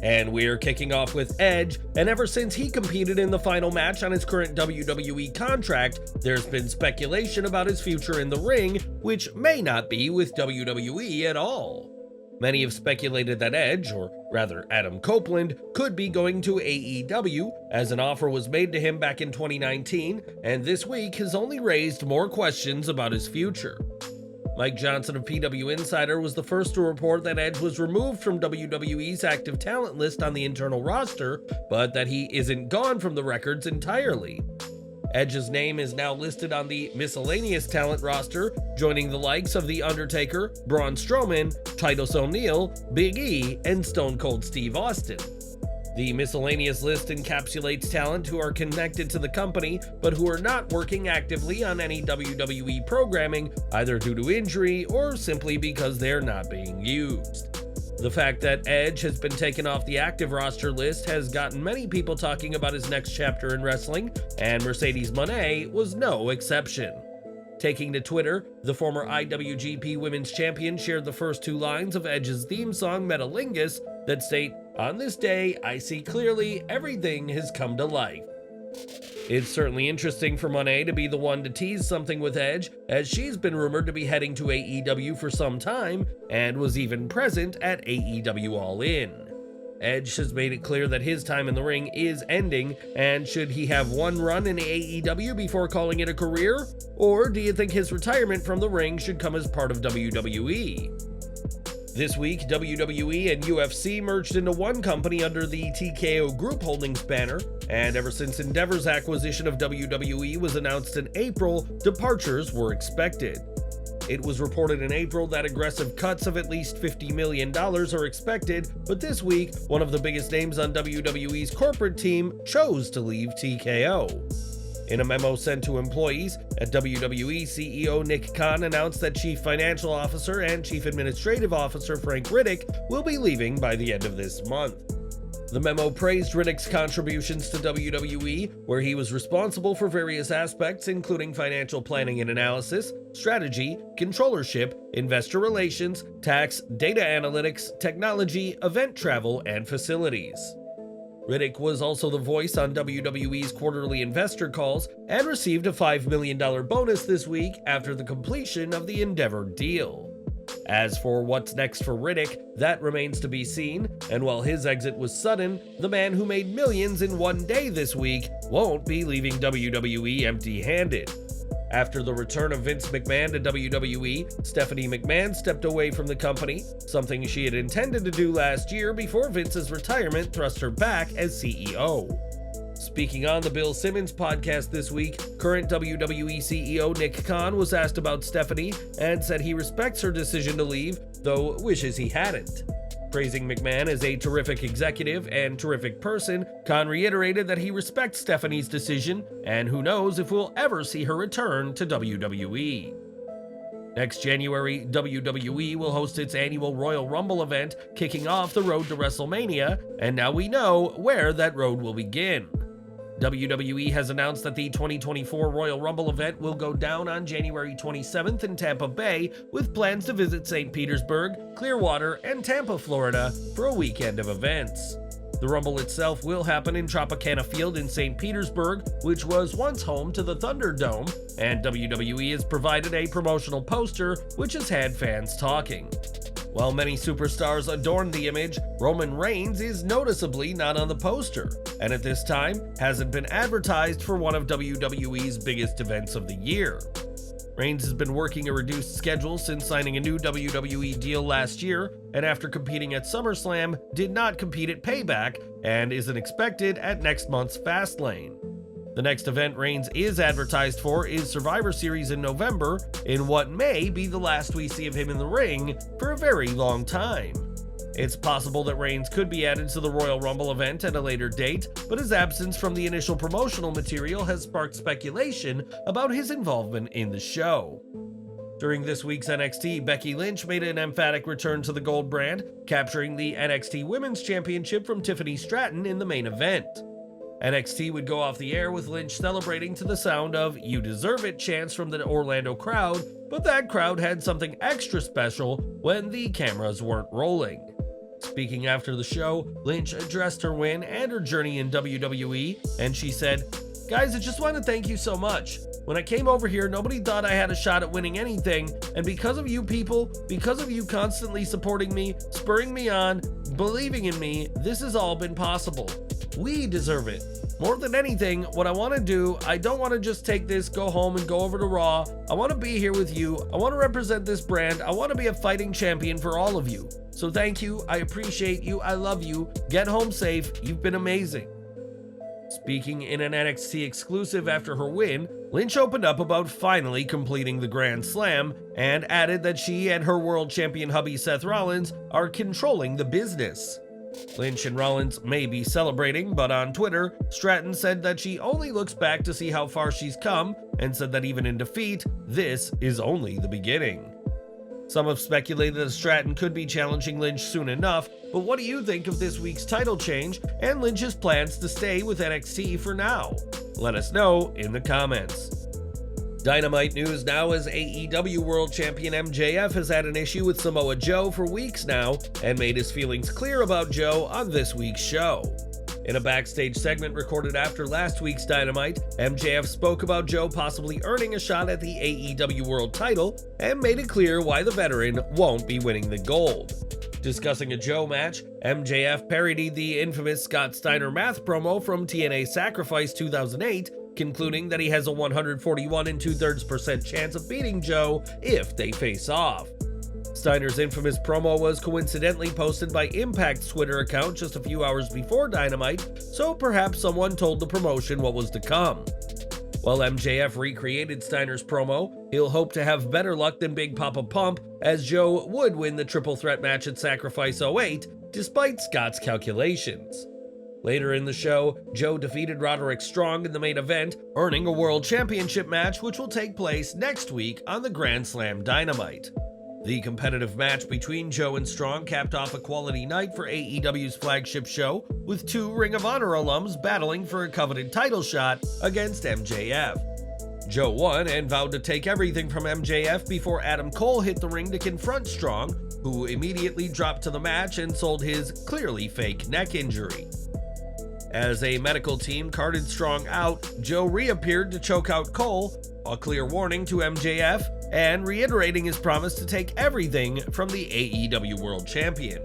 And we're kicking off with Edge, and ever since he competed in the final match on his current WWE contract, there's been speculation about his future in the ring, which may not be with WWE at all. Many have speculated that Edge, or rather Adam Copeland, could be going to AEW, as an offer was made to him back in 2019, and this week has only raised more questions about his future. Mike Johnson of PW Insider was the first to report that Edge was removed from WWE's active talent list on the internal roster, but that he isn't gone from the records entirely. Edge's name is now listed on the Miscellaneous talent roster, joining the likes of The Undertaker, Braun Strowman, Titus O'Neil, Big E, and Stone Cold Steve Austin. The Miscellaneous list encapsulates talent who are connected to the company, but who are not working actively on any WWE programming, either due to injury or simply because they're not being used. The fact that Edge has been taken off the active roster list has gotten many people talking about his next chapter in wrestling, and Mercedes Moné was no exception. Taking to Twitter, the former IWGP Women's Champion shared the first two lines of Edge's theme song, Metalingus, that state, "On this day, I see clearly everything has come to life." It's certainly interesting for Moné to be the one to tease something with Edge, as she's been rumored to be heading to AEW for some time, and was even present at AEW All In. Edge has made it clear that his time in the ring is ending, and should he have one run in AEW before calling it a career? Or do you think his retirement from the ring should come as part of WWE? This week, WWE and UFC merged into one company under the TKO Group Holdings banner, and ever since Endeavor's acquisition of WWE was announced in April, departures were expected. It was reported in April that aggressive cuts of at least $50 million are expected, but this week, one of the biggest names on WWE's corporate team chose to leave TKO. In a memo sent to employees, at WWE, CEO Nick Khan announced that Chief Financial Officer and Chief Administrative Officer Frank Riddick will be leaving by the end of this month. The memo praised Riddick's contributions to WWE, where he was responsible for various aspects including financial planning and analysis, strategy, controllership, investor relations, tax, data analytics, technology, event travel, and facilities. Riddick was also the voice on WWE's quarterly investor calls and received a $5 million bonus this week after the completion of the Endeavor deal. As for what's next for Riddick, that remains to be seen, and while his exit was sudden, the man who made millions in one day this week won't be leaving WWE empty-handed. After the return of Vince McMahon to WWE, Stephanie McMahon stepped away from the company, something she had intended to do last year before Vince's retirement thrust her back as CEO. Speaking on the Bill Simmons podcast this week, current WWE CEO Nick Khan was asked about Stephanie and said he respects her decision to leave, though wishes he hadn't. Praising McMahon as a terrific executive and terrific person, Khan reiterated that he respects Stephanie's decision, and who knows if we'll ever see her return to WWE. Next January, WWE will host its annual Royal Rumble event, kicking off the road to WrestleMania, and now we know where that road will begin. WWE has announced that the 2024 Royal Rumble event will go down on January 27th in Tampa Bay, with plans to visit St. Petersburg, Clearwater, and Tampa, Florida for a weekend of events. The Rumble itself will happen in Tropicana Field in St. Petersburg, which was once home to the Thunderdome, and WWE has provided a promotional poster which has had fans talking. While many superstars adorn the image, Roman Reigns is noticeably not on the poster, and at this time hasn't been advertised for one of WWE's biggest events of the year. Reigns has been working a reduced schedule since signing a new WWE deal last year, and after competing at SummerSlam, did not compete at Payback, and isn't expected at next month's Fastlane. The next event Reigns is advertised for is Survivor Series in November, in what may be the last we see of him in the ring for a very long time. It's possible that Reigns could be added to the Royal Rumble event at a later date, but his absence from the initial promotional material has sparked speculation about his involvement in the show. During this week's NXT, Becky Lynch made an emphatic return to the gold brand, capturing the NXT Women's Championship from Tiffany Stratton in the main event. NXT would go off the air with Lynch celebrating to the sound of "You Deserve It" chants from the Orlando crowd, but that crowd had something extra special when the cameras weren't rolling. Speaking after the show, Lynch addressed her win and her journey in WWE, and she said, "Guys, I just want to thank you so much. When I came over here, nobody thought I had a shot at winning anything, and because of you people, because of you constantly supporting me, spurring me on, believing in me, this has all been possible. We deserve it. More than anything, what I want to do, I don't want to just take this, go home, and go over to Raw. I want to be here with you. I want to represent this brand. I want to be a fighting champion for all of you. So thank you. I appreciate you. I love you. Get home safe. You've been amazing." Speaking in an NXT exclusive after her win, Lynch opened up about finally completing the Grand Slam and added that she and her world champion hubby Seth Rollins are controlling the business. Lynch and Rollins may be celebrating, but on Twitter, Stratton said that she only looks back to see how far she's come and said that even in defeat, this is only the beginning. Some have speculated that Stratton could be challenging Lynch soon enough, but what do you think of this week's title change and Lynch's plans to stay with NXT for now? Let us know in the comments. Dynamite news now, as AEW World Champion MJF has had an issue with Samoa Joe for weeks now and made his feelings clear about Joe on this week's show. In a backstage segment recorded after last week's Dynamite, MJF spoke about Joe possibly earning a shot at the AEW World title and made it clear why the veteran won't be winning the gold. Discussing a Joe match, MJF parodied the infamous Scott Steiner math promo from TNA Sacrifice 2008, concluding that he has a 141 2/3% chance of beating Joe if they face off. Steiner's infamous promo was coincidentally posted by Impact's Twitter account just a few hours before Dynamite, so perhaps someone told the promotion what was to come. While MJF recreated Steiner's promo, he'll hope to have better luck than Big Papa Pump, as Joe would win the triple threat match at Sacrifice 08, despite Scott's calculations. Later in the show, Joe defeated Roderick Strong in the main event, earning a World Championship match which will take place next week on the Grand Slam Dynamite. The competitive match between Joe and Strong capped off a quality night for AEW's flagship show, with two Ring of Honor alums battling for a coveted title shot against MJF. Joe won and vowed to take everything from MJF before Adam Cole hit the ring to confront Strong, who immediately dropped to the match and sold his clearly fake neck injury. As a medical team carted Strong out, Joe reappeared to choke out Cole, a clear warning to MJF, and reiterating his promise to take everything from the AEW World Champion.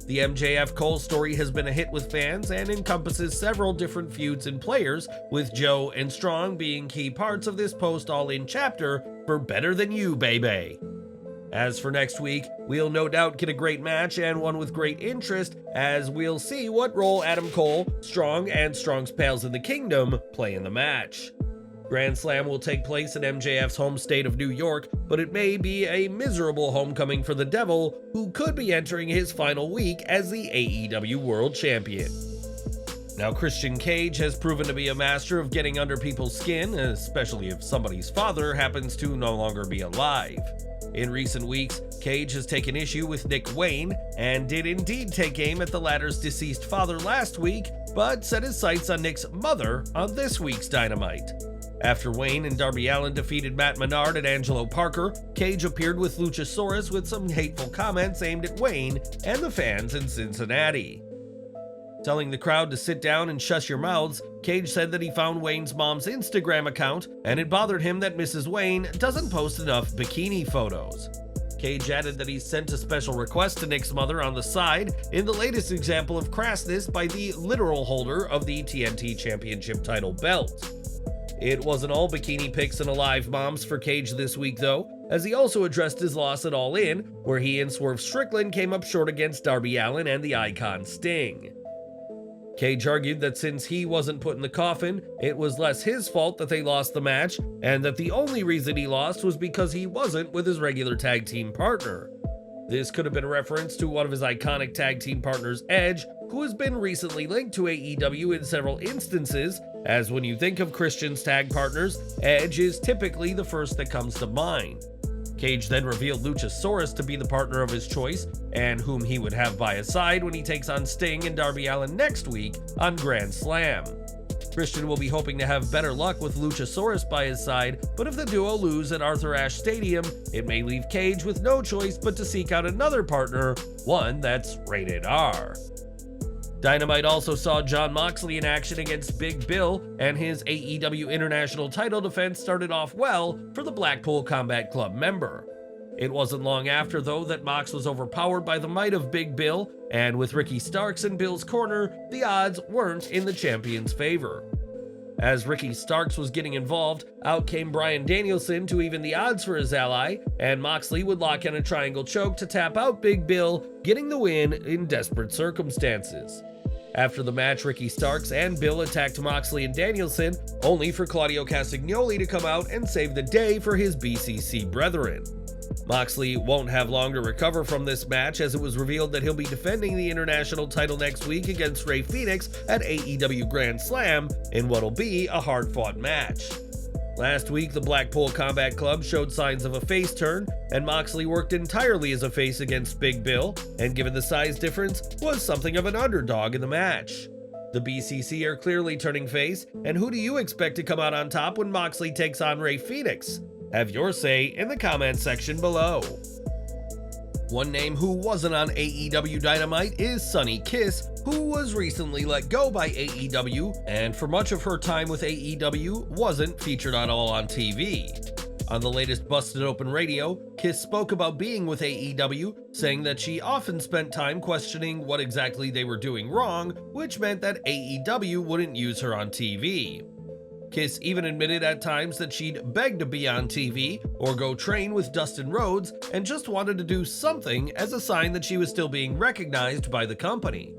The MJF Cole story has been a hit with fans and encompasses several different feuds and players, with Joe and Strong being key parts of this post-all-in chapter for Better Than You, baby. As for next week, we'll no doubt get a great match and one with great interest, as we'll see what role Adam Cole, Strong, and Strong's pals in the Kingdom play in the match. Grand Slam will take place in MJF's home state of New York, but it may be a miserable homecoming for the Devil, who could be entering his final week as the AEW World Champion. Now, Christian Cage has proven to be a master of getting under people's skin, especially if somebody's father happens to no longer be alive. In recent weeks, Cage has taken issue with Nick Wayne, and did indeed take aim at the latter's deceased father last week, but set his sights on Nick's mother on this week's Dynamite. After Wayne and Darby Allin defeated Matt Menard and Angelo Parker, Cage appeared with Luchasaurus with some hateful comments aimed at Wayne and the fans in Cincinnati. Telling the crowd to sit down and shush your mouths, Cage said that he found Wayne's mom's Instagram account, and it bothered him that Mrs. Wayne doesn't post enough bikini photos. Cage added that he sent a special request to Nick's mother on the side, in the latest example of crassness by the literal holder of the TNT Championship title belt. It wasn't all bikini pics and alive moms for Cage this week, though, as he also addressed his loss at All In, where he and Swerve Strickland came up short against Darby Allin and the Icon Sting. Cage argued that since he wasn't put in the coffin, it was less his fault that they lost the match, and that the only reason he lost was because he wasn't with his regular tag team partner. This could have been a reference to one of his iconic tag team partners, Edge, who has been recently linked to AEW in several instances, as when you think of Christian's tag partners, Edge is typically the first that comes to mind. Cage then revealed Luchasaurus to be the partner of his choice, and whom he would have by his side when he takes on Sting and Darby Allin next week on Grand Slam. Christian will be hoping to have better luck with Luchasaurus by his side, but if the duo lose at Arthur Ashe Stadium, it may leave Cage with no choice but to seek out another partner, one that's rated R. Dynamite also saw Jon Moxley in action against Big Bill, and his AEW International title defense started off well for the Blackpool Combat Club member. It wasn't long after, though, that Mox was overpowered by the might of Big Bill, and with Ricky Starks in Bill's corner, the odds weren't in the champion's favor. As Ricky Starks was getting involved, out came Bryan Danielson to even the odds for his ally, and Moxley would lock in a triangle choke to tap out Big Bill, getting the win in desperate circumstances. After the match, Ricky Starks and Bill attacked Moxley and Danielson, only for Claudio Castagnoli to come out and save the day for his BCC brethren. Moxley won't have long to recover from this match, as it was revealed that he'll be defending the international title next week against Rey Fenix at AEW Grand Slam in what'll be a hard-fought match. Last week, the Blackpool Combat Club showed signs of a face turn, and Moxley worked entirely as a face against Big Bill, and given the size difference, was something of an underdog in the match. The BCC are clearly turning face, and who do you expect to come out on top when Moxley takes on Rey Fenix? Have your say in the comments section below. One name who wasn't on AEW Dynamite is Sonny Kiss, who was recently let go by AEW, and for much of her time with AEW wasn't featured at all on TV. On the latest Busted Open Radio, Kiss spoke about being with AEW, saying that she often spent time questioning what exactly they were doing wrong, which meant that AEW wouldn't use her on TV. Kiss even admitted at times that she'd beg to be on TV or go train with Dustin Rhodes and just wanted to do something as a sign that she was still being recognized by the company.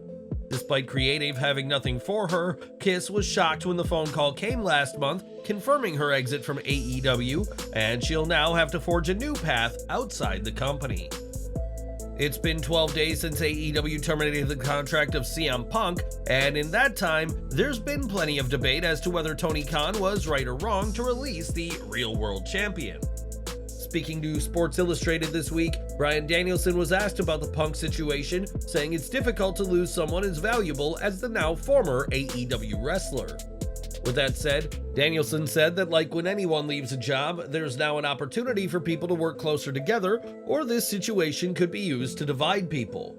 Despite creative having nothing for her, Kiss was shocked when the phone call came last month confirming her exit from AEW, and she'll now have to forge a new path outside the company. It's been 12 days since AEW terminated the contract of CM Punk, and in that time, there's been plenty of debate as to whether Tony Khan was right or wrong to release the Real World Champion. Speaking to Sports Illustrated this week, Bryan Danielson was asked about the Punk situation, saying it's difficult to lose someone as valuable as the now former AEW wrestler. With that said, Danielson said that like when anyone leaves a job, there's now an opportunity for people to work closer together, or this situation could be used to divide people.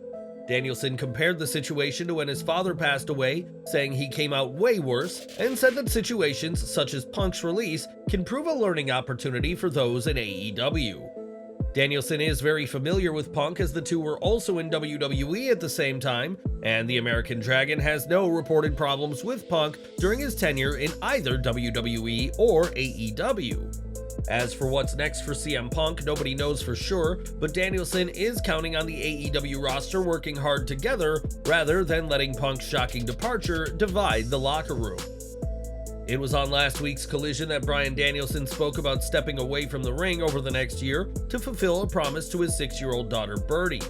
Danielson compared the situation to when his father passed away, saying he came out way worse, and said that situations such as Punk's release can prove a learning opportunity for those in AEW. Danielson is very familiar with Punk, as the two were also in WWE at the same time, and the American Dragon has no reported problems with Punk during his tenure in either WWE or AEW. As for what's next for CM Punk, nobody knows for sure, but Danielson is counting on the AEW roster working hard together rather than letting Punk's shocking departure divide the locker room. It was on last week's Collision that Bryan Danielson spoke about stepping away from the ring over the next year to fulfill a promise to his 6-year-old daughter Birdie.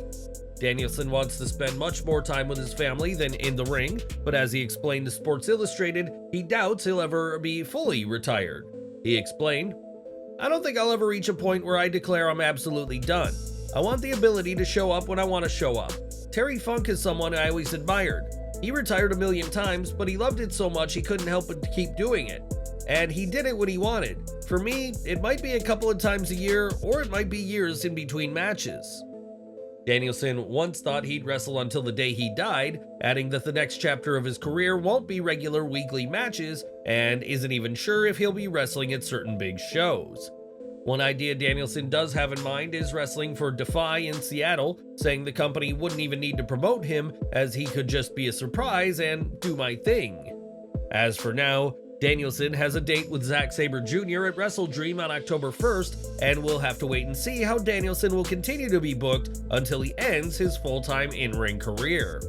Danielson wants to spend much more time with his family than in the ring, but as he explained to Sports Illustrated, he doubts he'll ever be fully retired. He explained, "I don't think I'll ever reach a point where I declare I'm absolutely done. I want the ability to show up when I want to show up. Terry Funk is someone I always admired. He retired a million times, but he loved it so much he couldn't help but keep doing it. And he did it when he wanted. For me, it might be a couple of times a year, or it might be years in between matches." Danielson once thought he'd wrestle until the day he died, adding that the next chapter of his career won't be regular weekly matches, and isn't even sure if he'll be wrestling at certain big shows. One idea Danielson does have in mind is wrestling for Defy in Seattle, saying the company wouldn't even need to promote him, as he could just be a surprise and do my thing. As for now, Danielson has a date with Zack Sabre Jr. at WrestleDream on October 1st, and we'll have to wait and see how Danielson will continue to be booked until he ends his full-time in-ring career.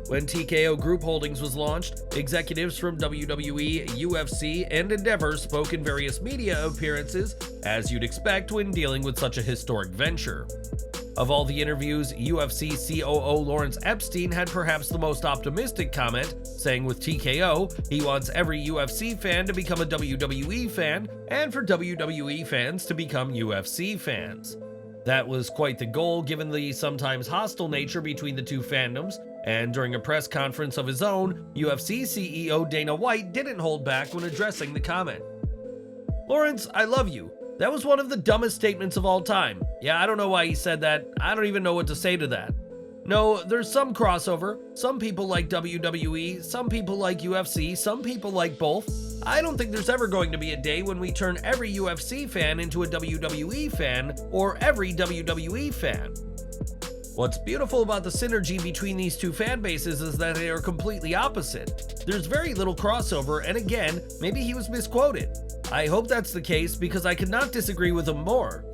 When TKO Group Holdings was launched, executives from WWE, UFC, and Endeavor spoke in various media appearances, as you'd expect when dealing with such a historic venture. Of all the interviews, UFC COO Lawrence Epstein had perhaps the most optimistic comment, saying with TKO, he wants every UFC fan to become a WWE fan, and for WWE fans to become UFC fans. That was quite the goal given the sometimes hostile nature between the two fandoms, And during a press conference of his own, UFC CEO Dana White didn't hold back when addressing the comment. "Lawrence, I love you. That was one of the dumbest statements of all time. Yeah, I don't know why he said that. I don't even know what to say to that. No, there's some crossover. Some people like WWE, some people like UFC, some people like both. I don't think there's ever going to be a day when we turn every UFC fan into a WWE fan or every WWE fan. What's beautiful about the synergy between these two fan bases is that they are completely opposite. There's very little crossover, and again, maybe he was misquoted. I hope that's the case because I could not disagree with him more."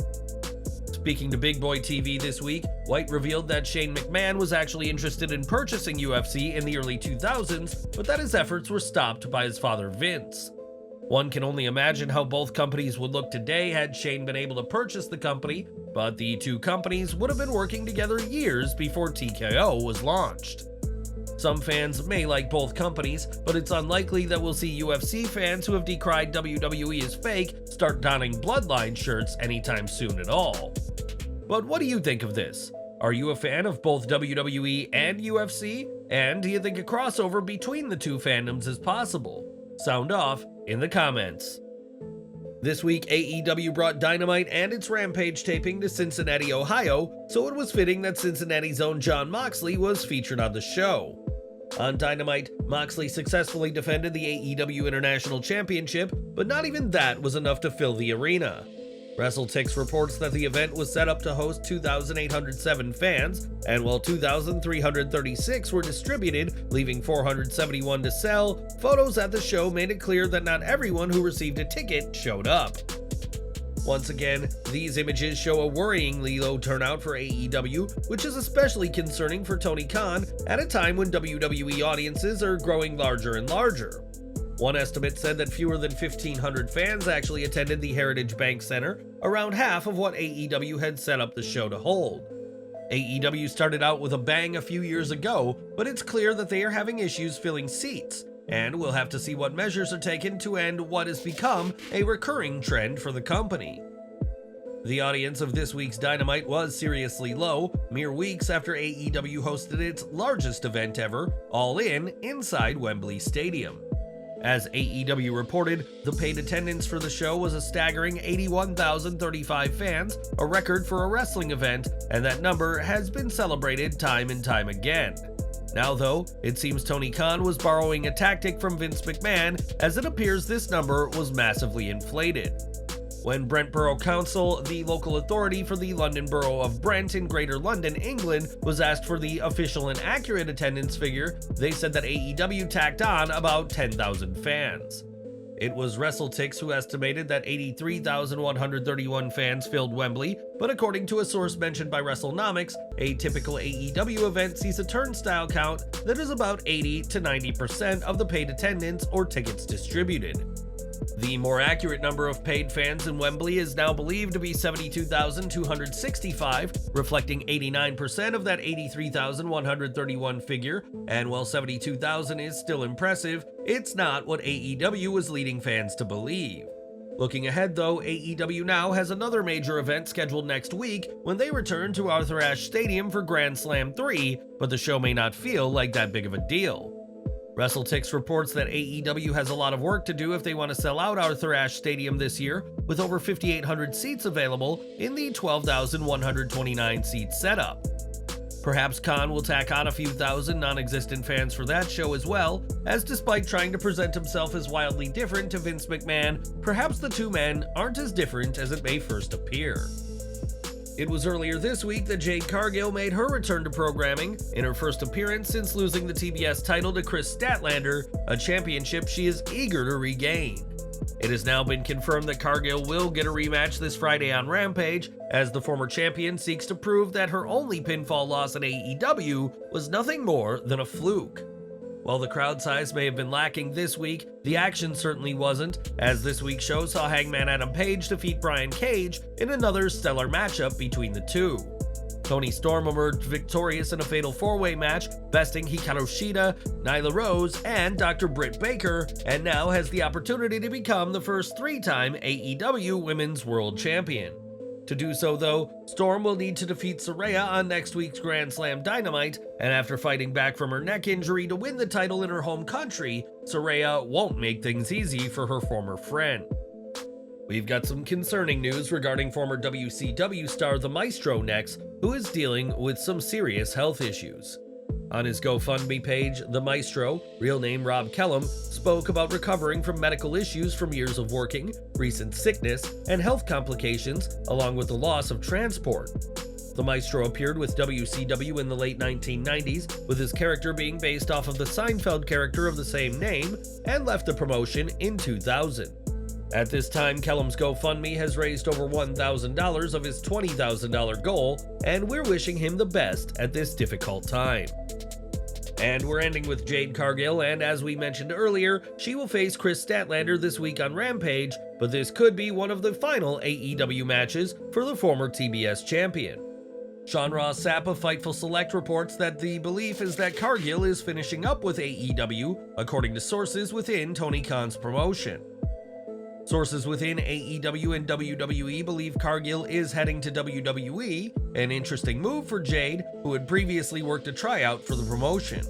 Speaking to Big Boy TV this week, White revealed that Shane McMahon was actually interested in purchasing UFC in the early 2000s, but that his efforts were stopped by his father Vince. One can only imagine how both companies would look today had Shane been able to purchase the company, but the two companies would have been working together years before TKO was launched. Some fans may like both companies, but it's unlikely that we'll see UFC fans who have decried WWE as fake start donning Bloodline shirts anytime soon at all. But what do you think of this? Are you a fan of both WWE and UFC? And do you think a crossover between the two fandoms is possible? Sound off in the comments. This week, AEW brought Dynamite and its Rampage taping to Cincinnati, Ohio, so it was fitting that Cincinnati's own Jon Moxley was featured on the show. On Dynamite, Moxley successfully defended the AEW International Championship, but not even that was enough to fill the arena. WrestleTix reports that the event was set up to host 2,807 fans, and while 2,336 were distributed, leaving 471 to sell, photos at the show made it clear that not everyone who received a ticket showed up. Once again, these images show a worryingly low turnout for AEW, which is especially concerning for Tony Khan at a time when WWE audiences are growing larger and larger. One estimate said that fewer than 1,500 fans actually attended the Heritage Bank Center, around half of what AEW had set up the show to hold. AEW started out with a bang a few years ago, but it's clear that they are having issues filling seats, and we'll have to see what measures are taken to end what has become a recurring trend for the company. The audience of this week's Dynamite was seriously low, mere weeks after AEW hosted its largest event ever, All In, inside Wembley Stadium. As AEW reported, the paid attendance for the show was a staggering 81,035 fans, a record for a wrestling event, and that number has been celebrated time and time again. Now though, it seems Tony Khan was borrowing a tactic from Vince McMahon, as it appears this number was massively inflated. When Brent Borough Council, the local authority for the London Borough of Brent in Greater London, England, was asked for the official and accurate attendance figure, they said that AEW tacked on about 10,000 fans. It was WrestleTix who estimated that 83,131 fans filled Wembley, but according to a source mentioned by WrestleNomics, a typical AEW event sees a turnstile count that is about 80 to 90% of the paid attendance or tickets distributed. The more accurate number of paid fans in Wembley is now believed to be 72,265, reflecting 89% of that 83,131 figure, and while 72,000 is still impressive, it's not what AEW was leading fans to believe. Looking ahead though, AEW now has another major event scheduled next week when they return to Arthur Ashe Stadium for Grand Slam 3, but the show may not feel like that big of a deal. WrestleTix reports that AEW has a lot of work to do if they want to sell out Arthur Ashe Stadium this year, with over 5,800 seats available in the 12,129 seat setup. Perhaps Khan will tack on a few thousand non-existent fans for that show as well, as despite trying to present himself as wildly different to Vince McMahon, perhaps the two men aren't as different as it may first appear. It was earlier this week that Jade Cargill made her return to programming, in her first appearance since losing the TBS title to Chris Statlander, a championship she is eager to regain. It has now been confirmed that Cargill will get a rematch this Friday on Rampage, as the former champion seeks to prove that her only pinfall loss in AEW was nothing more than a fluke. While the crowd size may have been lacking this week, the action certainly wasn't, as this week's show saw Hangman Adam Page defeat Brian Cage in another stellar matchup between the two. Toni Storm emerged victorious in a fatal four-way match, besting Hikaru Shida, Nyla Rose, and Dr. Britt Baker, and now has the opportunity to become the first three-time AEW Women's World Champion. To do so though, Storm will need to defeat Saraya on next week's Grand Slam Dynamite, and after fighting back from her neck injury to win the title in her home country, Saraya won't make things easy for her former friend. We've got some concerning news regarding former WCW star the Maestro next, who is dealing with some serious health issues. On his GoFundMe page, the Maestro, real name Rob Kellum, spoke about recovering from medical issues from years of working, recent sickness, and health complications, along with the loss of transport. The Maestro appeared with WCW in the late 1990s, with his character being based off of the Seinfeld character of the same name, and left the promotion in 2000. At this time, Kellum's GoFundMe has raised over $1,000 of his $20,000 goal, and we're wishing him the best at this difficult time. And we're ending with Jade Cargill, and as we mentioned earlier, she will face Chris Statlander this week on Rampage, but this could be one of the final AEW matches for the former TBS champion. Sean Ross Sapp of Fightful Select reports that the belief is that Cargill is finishing up with AEW, according to sources within Tony Khan's promotion. Sources within AEW and WWE believe Cargill is heading to WWE, an interesting move for Jade, who had previously worked a tryout for the promotion.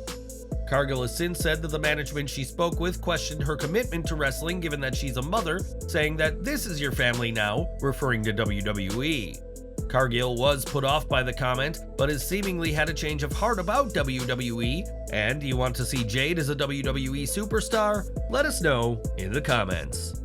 Cargill has since said that the management she spoke with questioned her commitment to wrestling given that she's a mother, saying that "this is your family now," referring to WWE. Cargill was put off by the comment, but has seemingly had a change of heart about WWE, and do you want to see Jade as a WWE superstar? Let us know in the comments.